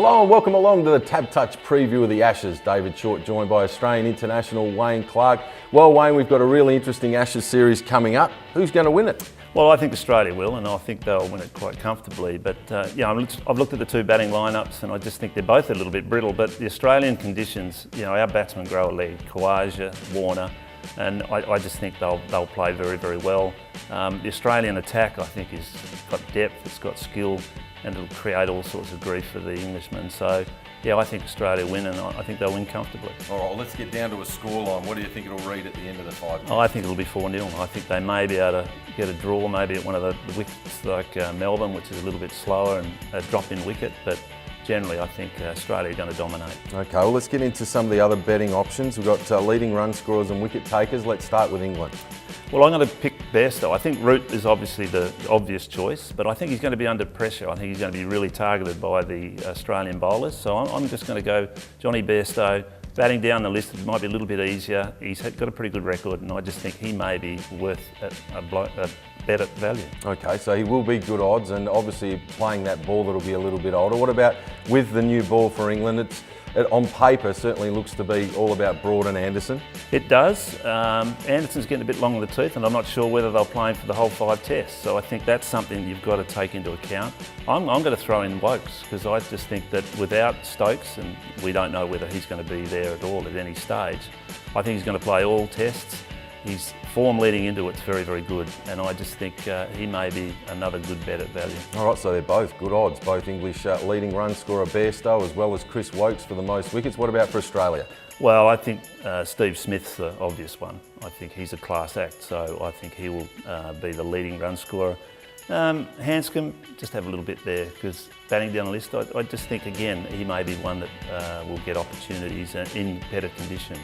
Hello and welcome along to the Tab Touch preview of the Ashes. David Shortte joined by Australian international Wayne Clark. Well, Wayne, we've got a really interesting Ashes series coming up. Who's going to win it? Well, I think Australia will, and I think they'll win it quite comfortably. But I've looked at the two batting lineups, and I just think they're both a little bit brittle. But the Australian conditions, our batsmen grow a leg. Khawaja, Warner, and I just think they'll play very, very well. The Australian attack, I think, has got depth, it's got skill, and it'll create all sorts of grief for the Englishmen. So, yeah, I think Australia win, and I think they'll win comfortably. All right, well, let's get down to a scoreline. What do you think it'll read at the end of the 5 minutes? I think it'll be 4-0. I think they may be able to get a draw, maybe at one of the wickets like Melbourne, which is a little bit slower, and a drop-in wicket. But generally, I think Australia are going to dominate. Okay, well, let's get into some of the other betting options. We've got leading run scorers and wicket takers. Let's start with England. Well, I'm going to pick Bairstow. I think Root is obviously the obvious choice, but I think he's going to be under pressure. I think he's going to be really targeted by the Australian bowlers. So I'm just going to go Johnny Bairstow. Batting down the list, it might be a little bit easier. He's got a pretty good record, and I just think he may be worth a better value. Okay, so he will be good odds, and obviously playing that ball that'll be a little bit older. What about with the new ball for England? It on paper certainly looks to be all about Broad and Anderson. It does. Anderson's getting a bit long in the tooth, and I'm not sure whether they'll play him for the whole 5 tests. So I think that's something you've got to take into account. I'm going to throw in Wokes, because I just think that without Stokes, and we don't know whether he's going to be there at all at any stage, I think he's going to play all tests. His form leading into it's very, very good, and I just think he may be another good bet at value. All right, so they're both good odds, both English leading run scorer Bairstow as well as Chris Wokes for the most wickets. What about for Australia? Well, I think Steve Smith's the obvious one. I think he's a class act, so I think he will be the leading run scorer. Hanscom, just have a little bit there, because batting down the list, I just think, again, he may be one that will get opportunities in better conditions.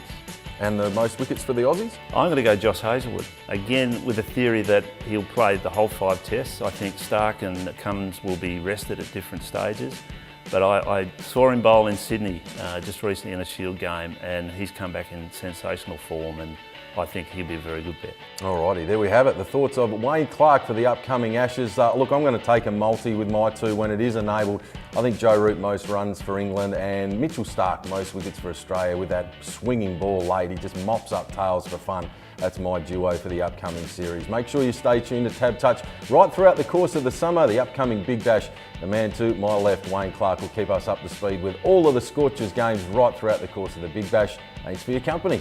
And the most wickets for the Aussies? I'm going to go Josh Hazlewood. Again, with the theory that he'll play the whole 5 tests. I think Stark and Cummins will be rested at different stages. But I saw him bowl in Sydney just recently in a Shield game, and he's come back in sensational form, and I think he'll be a very good bet. Alrighty, there we have it. The thoughts of Wayne Clark for the upcoming Ashes. Look, I'm going to take a multi with my 2 when it is enabled. I think Joe Root most runs for England, and Mitchell Stark most wickets for Australia with that swinging ball late. He just mops up tails for fun. That's my duo for the upcoming series. Make sure you stay tuned to Tab Touch right throughout the course of the summer. The upcoming Big Bash, the man to my left, Wayne Clark, will keep us up to speed with all of the Scorchers games right throughout the course of the Big Bash. Thanks for your company.